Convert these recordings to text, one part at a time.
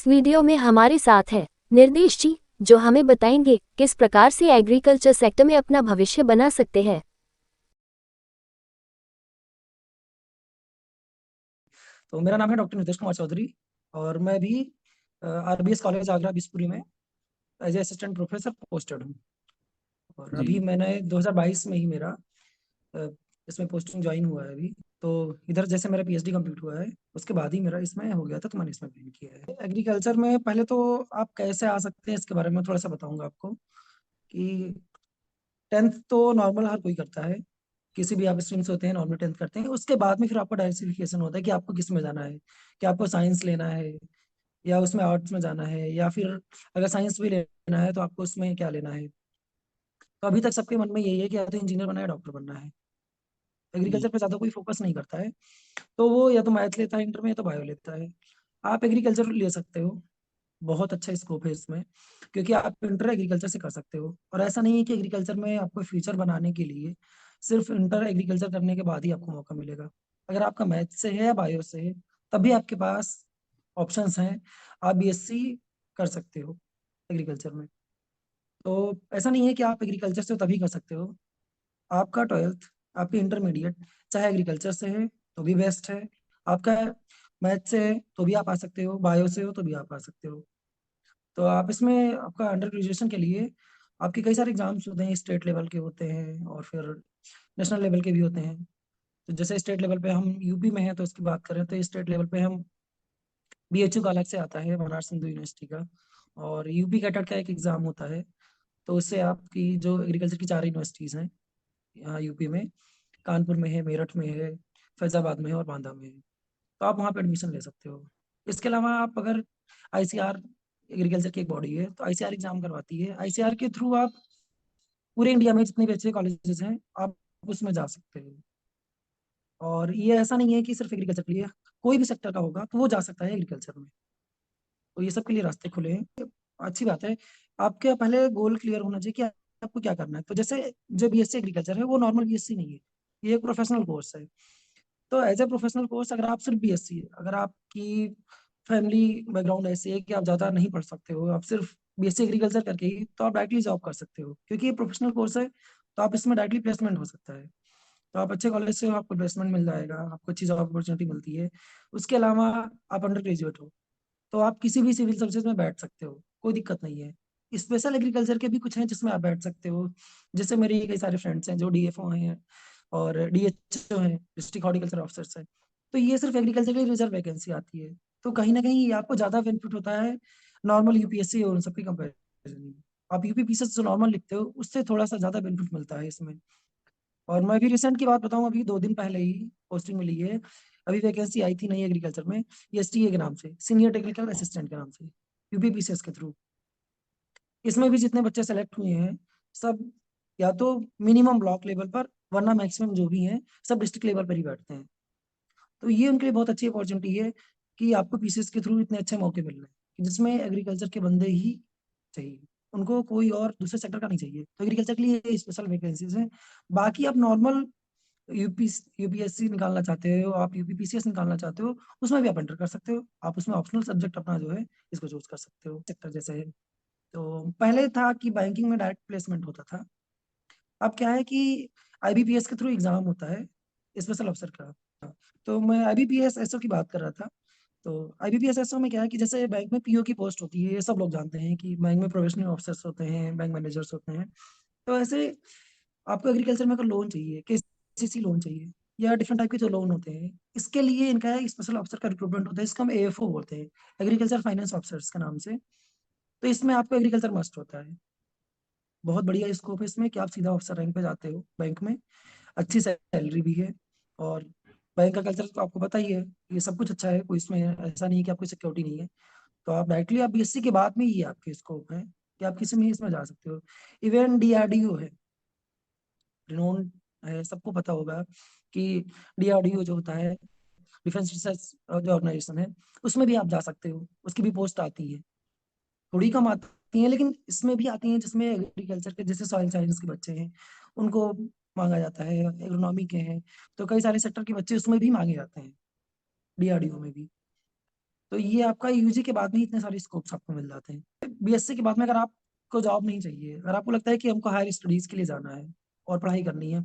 Video में हमारे साथ है निर्देश जी, जो हमें बताएंगे किस प्रकार से एग्रीकल्चर सेक्टर में अपना भविष्य बना सकते हैं। तो मेरा नाम है डॉक्टर नितेश कुमार चौधरी और मैं भी आरबीएस कॉलेज आगरा बिस्पुरी में as a assistant professor posted हूँ। और जी। अभी मैंने 2022 में ही मेरा अ, इसमें पोस्टिंग ज्वाइन हुआ है अभी। तो इधर जैसे मेरा पीएचडी कंप्लीट हुआ है उसके बाद ही मेरा इसमें हो गया था, तो मैंने इसमें ज्वाइन किया है। एग्रीकल्चर में पहले तो आप कैसे आ सकते हैं इसके बारे में थोड़ा सा बताऊंगा आपको कि 10th तो नॉर्मल हर कोई करता है, किसी भी आप स्ट्रीम से होते हैं नॉर्मल 10th करते हैं। उसके बाद में फिर आपको डाइवर्सिफिकेशन होता है कि आपको किस में जाना है, कि आपको साइंस लेना है या उसमें आर्ट्स में जाना है, या फिर अगर साइंस भी लेना है तो आपको उसमें क्या लेना है। तो अभी तक सबके मन में यही है कि या तो इंजीनियर बनना है, डॉक्टर बनना है। जी। एग्रीकल्चर पे ज़्यादा कोई फोकस नहीं करता है, तो वो या तो मैथ लेता है इंटर में या तो बायो लेता है। आप एग्रीकल्चर ले सकते हो, बहुत अच्छा स्कोप है इसमें, क्योंकि आप इंटर एग्रीकल्चर से कर सकते हो। और ऐसा नहीं है कि एग्रीकल्चर में आपको फ्यूचर बनाने के लिए सिर्फ इंटर एग्रीकल्चर करने के बाद ही आपको मौका मिलेगा। अगर आपका मैथ से है या बायो से है तभी आपके पास ऑप्शंस हैं, आप बीएससी कर सकते हो एग्रीकल्चर में। तो ऐसा नहीं है कि आप एग्रीकल्चर से हो तभी कर सकते हो। आपका 12th, आपकी इंटरमीडिएट चाहे एग्रीकल्चर से है तो भी बेस्ट है, आपका मैथ से है तो भी आप आ सकते हो, बायो से हो तो भी आप आ सकते हो। तो आप इसमें आपका अंडर ग्रेजुएशन के लिए आपके कई सारे एग्जाम्स होते हैं, स्टेट लेवल के होते हैं और फिर नेशनल लेवल के भी होते हैं। तो जैसे स्टेट लेवल पे हम यूपी में हैं तो उसकी बात करें तो स्टेट लेवल पे हम बीएचयू का अलग से आता है, बनारस हिंदू यूनिवर्सिटी का। और यूपी कैटेट का एक एग्जाम होता है, तो उससे आपकी जो एग्रीकल्चर की 4 यूनिवर्सिटीज़ हैं यहाँ यूपी में, कानपुर में है, मेरठ में है, फैजाबाद में है और बांदा में है, तो आप वहाँ पे एडमिशन ले सकते हो। इसके अलावा आप अगर आईसीआर एग्रीकल्चर की एक बॉडी है तो आईसीआर एग्जाम करवाती है, आईसीआर के थ्रू आप पूरे इंडिया में जितने भी अच्छे कॉलेजेस हैं आप उसमें जा सकते हो। और ये ऐसा नहीं है कि सिर्फ एग्रीकल्चर के लिए, कोई भी सेक्टर का होगा तो वो जा सकता है एग्रीकल्चर में। तो ये सब के लिए रास्ते खुले हैं, अच्छी बात है। आपके पहले गोल क्लियर होना चाहिए कि आपको क्या करना है। तो जैसे जो बीएससी एग्रीकल्चर है वो नॉर्मल बीएससी नहीं है, ये एक प्रोफेशनल कोर्स है। तो एज ए प्रोफेशनल कोर्स अगर आप सिर्फ बीएससी, अगर आपकी फैमिली बैकग्राउंड ऐसी है कि आप ज़्यादा नहीं पढ़ सकते हो, आप सिर्फ बीएससी एग्रीकल्चर करके ही तो आप डायरेक्टली जॉब कर सकते हो, क्योंकि ये प्रोफेशनल कोर्स है। तो आप इसमें डायरेक्टली प्लेसमेंट हो सकता है, तो आप अच्छे कॉलेज से हो, आपको प्लेसमेंट मिल जाएगा, आपको अच्छी जॉब अपॉर्चुनिटी मिलती है। उसके अलावा आप अंडर ग्रेजुएट हो तो आप किसी भी सिविल सर्विसेज में बैठ सकते हो, कोई दिक्कत नहीं है। स्पेशल एग्रीकल्चर के भी कुछ हैं जिसमें आप बैठ सकते हो, जैसे मेरे कई सारे फ्रेंड्स हैं जो डीएफओ हैं और डीएचओ हैं, डिस्ट्रिक्ट हॉर्टिकल्चर ऑफिसर्स हैं। तो ये सिर्फ एग्रीकल्चर के लिए रिजर्व वैकेंसी आती है, तो कहीं ना कहीं ये आपको ज़्यादा बेनिफिट होता है नॉर्मल यूपीएससी और उन सबकी कंपेरिजन में। आप यूपीपीसीएस जो नॉर्मल लिखते हो उससे थोड़ा सा ज़्यादा बेनिफिट मिलता है इसमें। और मैं अभी रिसेंट की बात बताऊं, अभी 2 दिन पहले ही पोस्टिंग मिली है। अभी वैकेंसी आई थी नई एग्रीकल्चर में, एसटीए के नाम से, सीनियर टेक्निकल असिस्टेंट के नाम से, यूपीपीसीएस के थ्रू। इसमें भी जितने बच्चे सेलेक्ट हुए हैं सब या तो मिनिमम ब्लॉक लेवल पर, वरना मैक्सिमम जो भी हैं सब डिस्ट्रिक्ट लेवल पर ही बैठते हैं। तो ये उनके लिए बहुत अच्छी अपॉर्चुनिटी है कि आपको पीसीएस के थ्रू इतने अच्छे मौके मिल रहे हैं कि जिसमें एग्रीकल्चर के बंदे ही चाहिए, उनको कोई और दूसरे सेक्टर का नहीं चाहिए। तो एग्रीकल्चर के लिए स्पेशल वैकेंसीज हैं। बाकी आप नॉर्मल यूपी यूपीएससी निकालना चाहते हो, आप यूपीपीसीएस निकालना चाहते हो, उसमें भी आप एंटर कर सकते हो। आप उसमें ऑप्शनल सब्जेक्ट अपना जो है इसको चूज कर सकते हो सेक्टर जैसे है। तो पहले था कि बैंकिंग में डायरेक्ट प्लेसमेंट होता था, अब क्या है कि आईबीपीएस के थ्रू एग्जाम होता है स्पेशल अफसर का। तो मैं आईबीपीएस एसओ की बात कर रहा था। तो आईबीपीएस एसओ में क्या है कि जैसे बैंक में पीओ की पोस्ट होती है, ये सब लोग जानते हैं कि बैंक में प्रोफेशनल ऑफिसर्स होते हैं, बैंक मैनेजर्स होते हैं। तो ऐसे आपको एग्रीकल्चर में अगर लोन चाहिए, केसीसी लोन चाहिए या डिफरेंट टाइप के जो लोन होते हैं, इसके लिए इनका स्पेशल ऑफिसर का रिक्रूटमेंट होता है, इसको हम एएफओ बोलते हैं, एग्रीकल्चर फाइनेंस ऑफिसर्स के नाम से। तो इसमें आपको एग्रीकल्चर मस्ट होता है। बहुत बढ़िया स्कोप है इसमें कि आप सीधा ऑफिसर रैंक पे जाते हो बैंक में, अच्छी सैलरी भी है। और बैंक का कल्चर तो आपको पता ही है, ये सब कुछ अच्छा है, कोई इसमें ऐसा नहीं है कि आपको सिक्योरिटी नहीं है। तो आप डायरेक्टली आप बीएससी के बाद में ही आपके स्कोप है कि आप किसी में इसमें जा सकते हो। इवन डीआरडीओ है, रिनोन है, सबको पता होगा कि डीआरडीओ जो होता है, डिफेंस रिसर्च जो ऑर्गेनाइजेशन है, उसमें भी आप जा सकते हो। उसकी भी पोस्ट आती है, थोड़ी कम आती हैं लेकिन इसमें भी आती हैं, जिसमें एग्रीकल्चर के जैसे सॉइल साइंस के बच्चे हैं उनको मांगा जाता है, एग्रोनॉमी के हैं, तो कई सारे सेक्टर के बच्चे उसमें भी मांगे जाते हैं, डीआरडीओ में भी। तो ये आपका यूजी के बाद में ही इतने सारे स्कोप्स आपको मिल जाते हैं। बीएससी के बाद में अगर आपको जॉब नहीं चाहिए, अगर आपको लगता है कि हमको हायर स्टडीज के लिए जाना है और पढ़ाई करनी है,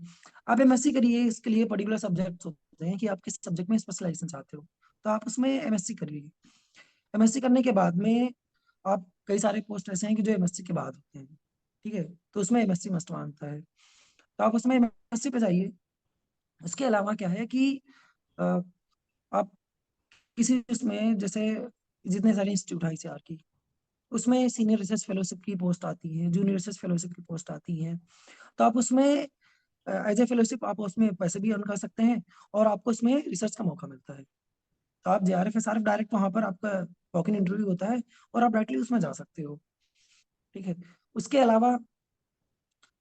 आप एमएससी करिए। इसके लिए पर्टिकुलर सब्जेक्ट होते हैं कि आप किस सब्जेक्ट में स्पेशलाइजेशन चाहते हो, तो आप उसमें एमएससी करिए। एमएससी करने के बाद में आप, कई सारे पोस्ट ऐसे हैं कि जो एमएससी के बाद होते हैं, ठीक है, तो उसमें एमएससी मस्ट मानता है, तो आप उसमें एमएससी पे जाइए। उसके अलावा क्या है कि अ, आप किसी उसमें, जैसे जितने सारे इंस्टीट्यूट है आईसीआर की, उसमें सीनियर रिसर्च फेलोशिप की पोस्ट आती है, जूनियर रिसर्च फेलोशिप की पोस्ट आती है, तो आप उसमें एज ए फेलोशिप आप उसमें पैसे भी अर्न कर सकते हैं और आपको उसमें रिसर्च का मौका मिलता है। तो आप जेआरएफ एसआरएफ डायरेक्ट वहां पर आपका वॉक इन इंटरव्यू होता है और आप डायरेक्टली उसमें जा सकते हो, ठीक है। उसके अलावा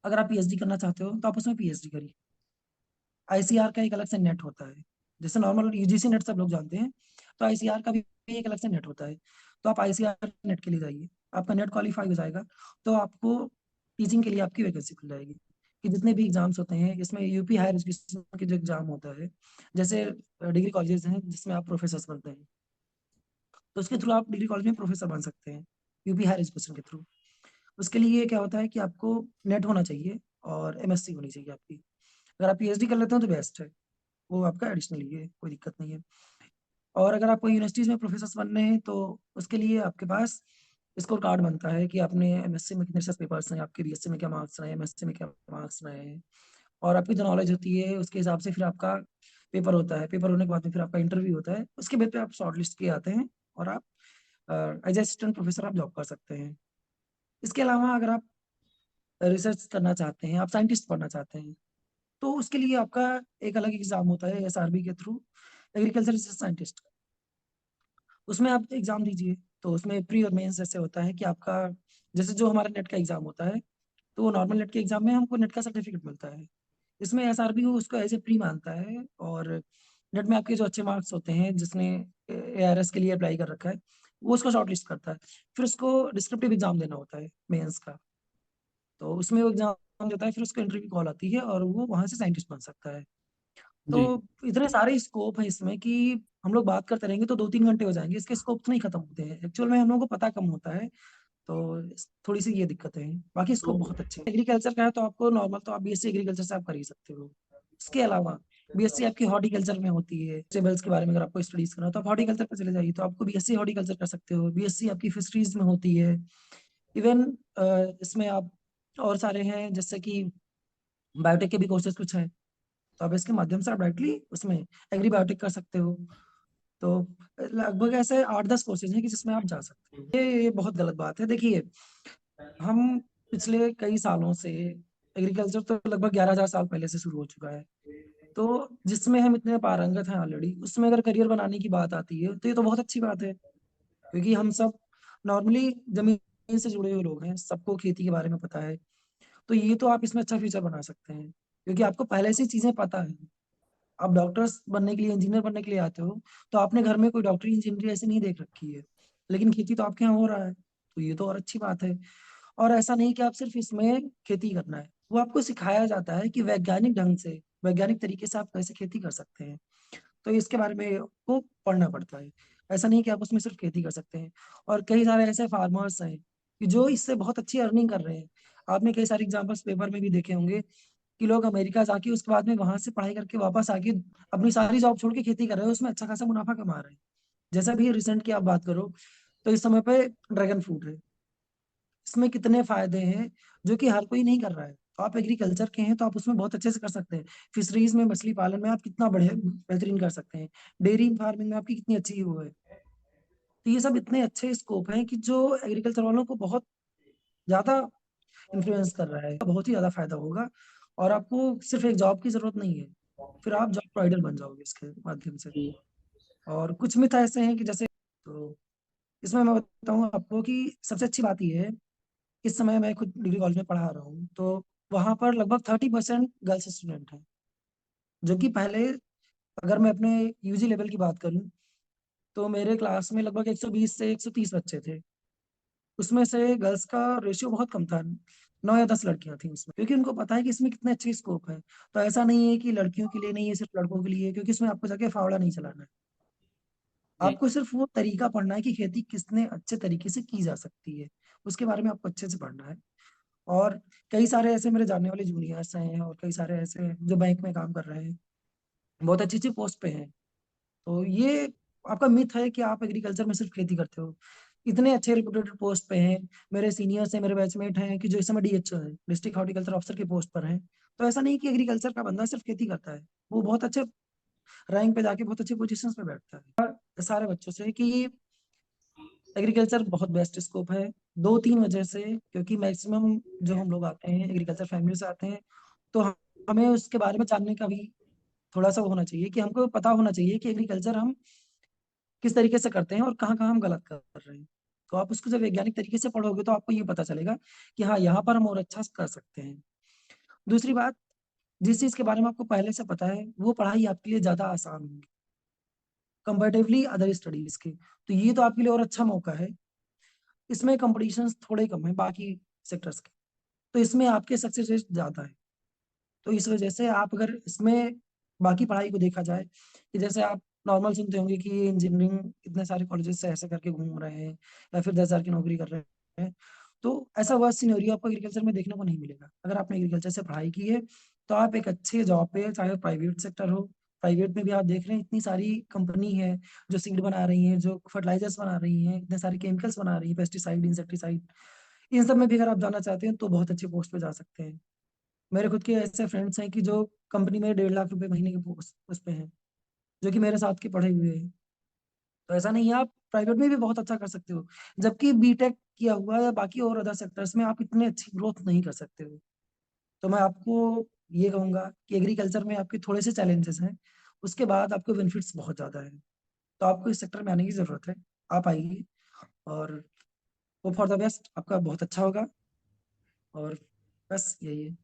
अगर आप पीएचडी करना चाहते हो तो आप उसमें पीएचडी करिए। आईसीआर का एक अलग से नेट होता है, जैसे नॉर्मल यूजीसी नेट सब लोग जानते हैं, तो आईसीआर का भी एक अलग से नेट होता है। तो आप आईसीआर नेट के लिए जाइए, आपका नेट क्वालिफाई हो जाएगा तो आपको टीचिंग के लिए आपकी वैकेंसी खुल जाएगी। कि जितने भी एग्जाम्स होते हैं इसमें यूपी हायर एजुकेशन के जो एग्जाम होता है, जैसे डिग्री कॉलेजेस हैं जिसमें आप प्रोफेसर बनते हैं, तो उसके थ्रू आप डिग्री कॉलेज में प्रोफेसर बन सकते हैं, यूपी हायर एजुकेशन के थ्रू। उसके लिए क्या होता है कि आपको नेट होना चाहिए और एमएससी होनी चाहिए आपकी। अगर आप पीएचडी कर लेते हो तो बेस्ट है, वो आपका एडिशनली है, कोई दिक्कत नहीं है। और अगर आपको यूनिवर्सिटीज में प्रोफेसर बनने हैं तो उसके लिए आपके पास स्कोर कार्ड बनता है कि आपने एमएससी में कितने रिसर्च पेपर्स हैं, आपके बीएससी में क्या मार्क्स रहे हैं, एमएससी में क्या मार्क्स रहे हैं, और आपकी जो नॉलेज होती है उसके हिसाब से फिर आपका पेपर होता है। पेपर होने के बाद में फिर आपका इंटरव्यू होता है, उसके बेस पे आप शॉर्ट लिस्ट किए आते हैं और आप एज असिस्टेंट प्रोफेसर आप जॉब कर सकते हैं। इसके अलावा अगर आप रिसर्च करना चाहते हैं, आप साइंटिस्ट बनना चाहते हैं, तो उसके लिए आपका एक अलग एग्जाम होता है एसआरबी के थ्रू, एग्रीकल्चर रिसर्च साइंटिस्ट। उसमें आप एग्जाम दीजिए, तो उसमें प्री और मेंस जैसे होता है कि आपका, जैसे जो हमारा नेट का एग्जाम होता है, तो वो नॉर्मल नेट के एग्जाम में हमको नेट का सर्टिफिकेट मिलता है। इसमें एसआरबी उसको एज ए प्री मानता है, और नेट में आपके जो अच्छे मार्क्स होते हैं, जिसने एआरएस के लिए अप्लाई कर रखा है, वो उसको शॉर्ट लिस्ट करता है। फिर उसको डिस्क्रिप्टिव एग्जाम देना होता है मेंस का, तो उसमें वो एग्जाम देता है, फिर उसको इंटरव्यू कॉल आती है और वो वहां से साइंटिस्ट बन सकता है। तो जी। इतने सारे स्कोप है इसमें कि हम लोग बात करते रहेंगे तो 2-3 घंटे हो जाएंगे, इसके स्कोप नहीं खत्म होते हैं। एक्चुअल में हम लोगों को पता कम होता है, तो थोड़ी सी ये दिक्कतें हैं, बाकी तो स्कोप बहुत अच्छे हैं। एग्रीकल्चर का है तो आपको नॉर्मल, तो आप बीएससी एग्रीकल्चर से आप कर ही सकते हो। इसके अलावा बीएससी आपकी हॉर्टिकल्चर में होती है, वेजिटेबल्स के बारे में अगर आपको स्टडीज करना हो तो आप हॉर्टिकल्चर पर चले जाइए, तो आपको बीएससी हॉर्टिकल्चर कर सकते हो। बीएससी आपकी फिशरीज में होती है। इवन इसमें आप और सारे हैं, जैसे कि बायोटेक के भी कोर्सेज कुछ हैं, तो आप इसके माध्यम से आप डायरेक्टली उसमें एग्री बायोटेक कर सकते हो। तो लगभग ऐसे 8-10 कोर्सेज हैं कि जिसमें आप जा सकते हो। ये बहुत गलत बात है। देखिए, हम पिछले कई सालों से, एग्रीकल्चर तो लगभग 11,000 साल पहले से शुरू हो चुका है, तो जिसमें हम इतने पारंगत हैं ऑलरेडी, उसमें अगर करियर बनाने की बात आती है तो ये तो बहुत अच्छी बात है, क्योंकि हम सब नॉर्मली जमीन से जुड़े हुए लोग हैं, सबको खेती के बारे में पता है। तो ये तो आप इसमें अच्छा फ्यूचर बना सकते हैं, क्योंकि आपको पहले से चीजें पता है। आप डॉक्टर्स बनने के लिए, इंजीनियर बनने के लिए आते हो, तो आपने घर में कोई डॉक्टरी इंजीनियरी ऐसे नहीं देख रखी है, लेकिन खेती तो आपके यहाँ हो रहा है, तो ये तो और अच्छी बात है। और ऐसा नहीं कि आप सिर्फ इसमें खेती करना है, वो आपको सिखाया जाता है कि वैज्ञानिक ढंग से, वैज्ञानिक तरीके से आप कैसे खेती कर सकते हैं, तो इसके बारे में आपको पढ़ना पड़ता है। ऐसा नहीं कि आप उसमें सिर्फ खेती कर सकते हैं। और कई सारे ऐसे फार्मर्स हैं कि जो इससे बहुत अच्छी अर्निंग कर रहे हैं। आपने कई सारे एग्जाम्पल्स पेपर में भी देखे होंगे कि लोग अमेरिका जाके उसके बाद में वहां से पढ़ाई करके वापस आके अपनी सारी जॉब छोड़ के खेती कर रहे हैं, उसमें अच्छा खासा मुनाफा कमा रहे हैं। जैसा भी रिसेंट की आप बात करो, तो इस समय पे ड्रैगन फ्रूट है, इसमें कितने फायदे हैं जो कि हर कोई नहीं कर रहा है। तो आप एग्रीकल्चर के हैं तो आप उसमें बहुत अच्छे से कर सकते हैं। फिशरीज में, मछली पालन में आप कितना बढ़िया बेहतरीन कर सकते हैं। डेयरी फार्मिंग में आपकी कितनी अच्छी वो है। तो ये सब इतने अच्छे स्कोप हैं कि जो एग्रीकल्चर वालों को बहुत ज्यादा इन्फ्लुएंस कर रहा है, बहुत ही ज्यादा फायदा होगा। और आपको सिर्फ एक जॉब की जरूरत नहीं है, फिर आप जॉब प्रोवाइडर बन जाओगे इसके माध्यम से। जी। और कुछ मिथ ऐसे हैं कि जैसे, तो इसमें मैं बताऊँ आपको कि सबसे अच्छी बात ये है, इस समय मैं खुद डिग्री कॉलेज में पढ़ा रहा हूँ, तो वहाँ पर लगभग 30% गर्ल्स स्टूडेंट हैं, जो कि पहले, अगर मैं अपने यूजी लेवल की बात करूँ, तो मेरे क्लास में लगभग 120 से 130 बच्चे थे। उसमें से गर्ल्स का रेशियो बहुत कम था, 9 या 10 लड़कियां थी उसमें, क्योंकि उनको पता है कि इसमें कितने अच्छे स्कोप है। तो ऐसा नहीं है कि लड़कियों के लिए नहीं है, सिर्फ लड़कों के लिए है, क्योंकि इसमें आपको जाके फावड़ा नहीं चलाना है। जी। आपको सिर्फ वो तरीका पढ़ना है कि खेती कितने अच्छे तरीके से की जा सकती है, उसके बारे में आपको अच्छे से पढ़ना है। और कई सारे ऐसे मेरे जानने वाले जूनियर्स हैं और कई सारे ऐसे हैं जो बैंक में काम कर रहे हैं, बहुत अच्छी-अच्छी पोस्ट पे हैं। तो ये आपका मिथ है कि आप एग्रीकल्चर में सिर्फ खेती करते हो। इतने अच्छे रिप्यूटेड पोस्ट पे हैं, मेरे सीनियर्स हैं, मेरे बैचमेट हैं कि जो इस समय डीएचओ हैं, डिस्ट्रिक्ट हॉर्टिकल्चर ऑफिसर की पोस्ट पर हैं। तो ऐसा नहीं कि एग्रीकल्चर का बंदा सिर्फ खेती करता है, वो बहुत अच्छे रैंक पे जाके बहुत अच्छी पोजीशंस पे बैठता है। सारे बच्चों से कि एग्रीकल्चर बहुत बेस्ट स्कोप है, 2-3 वजह से, क्योंकि मैक्सिमम जो हम लोग आते हैं एग्रीकल्चर फैमिली से आते हैं, तो हमें उसके बारे में जानने का भी थोड़ा-सा वो होना चाहिए कि हमको पता होना चाहिए कि एग्रीकल्चर हम किस तरीके से करते हैं और कहाँ-कहाँ हम गलत कर रहे हैं। तो आप उसको जब वैज्ञानिक तरीके से पढ़ोगे तो आपको ये पता चलेगा कि हाँ, यहाँ पर हम और अच्छा कर सकते हैं। दूसरी बात, जिस चीज़ के बारे में आपको पहले से पता है, वो पढ़ाई आपके लिए ज़्यादा आसान होगी कंपैरेटिवली अदर स्टडीज़ के। तो ये तो आपके लिए और अच्छा मौका है। इसमें कॉम्पिटिशन्स थोड़े कम हैं बाकी सेक्टर्स के, तो इसमें आपके सक्सेस रेट ज़्यादा है। तो इस वजह से आप अगर इसमें बाकी पढ़ाई को देखा जाए कि जैसे आप नॉर्मल सुनते होंगे कि इंजीनियरिंग इतने सारे कॉलेजेस से ऐसे करके घूम रहे हैं या फिर 10,000 की नौकरी कर रहे हैं, तो ऐसा वर्स्ट सिनेरियो आपको एग्रीकल्चर में देखने को नहीं मिलेगा। अगर आपने एग्रीकल्चर से पढ़ाई की है, तो आप एक अच्छे जॉब पे, चाहे प्राइवेट सेक्टर हो, प्राइवेट में भी आप देख रहे हैं इतनी सारी कंपनी है जो सीड बना रही हैं, जो फर्टिलाइजर्स बना रही हैं, इतने सारे केमिकल्स बना रही हैं, पेस्टिसाइड, इंसेक्टिसाइड, इन सब में भी अगर आप जाना चाहते हैं तो बहुत अच्छी पोस्ट पे जा सकते हैं। मेरे खुद के ऐसे फ्रेंड्स हैं कि जो कंपनी में 1.5 लाख रुपए महीने के पोस्ट उस पे हैं, जो कि मेरे साथ के पढ़े हुए हैं। तो ऐसा नहीं है, आप प्राइवेट में भी बहुत अच्छा कर सकते हो। जबकि बीटेक किया हुआ या बाकी और अदर सेक्टर्स में आप इतनी अच्छी ग्रोथ नहीं कर सकते हो। तो मैं आपको ये कहूँगा कि एग्रीकल्चर में आपके थोड़े से चैलेंजेस हैं, उसके बाद आपको बेनिफिट्स बहुत ज़्यादा हैं। तो आपको इस सेक्टर में आने की ज़रूरत है। आप आइए और होप फॉर द बेस्ट, आपका बहुत अच्छा होगा और बस यही है।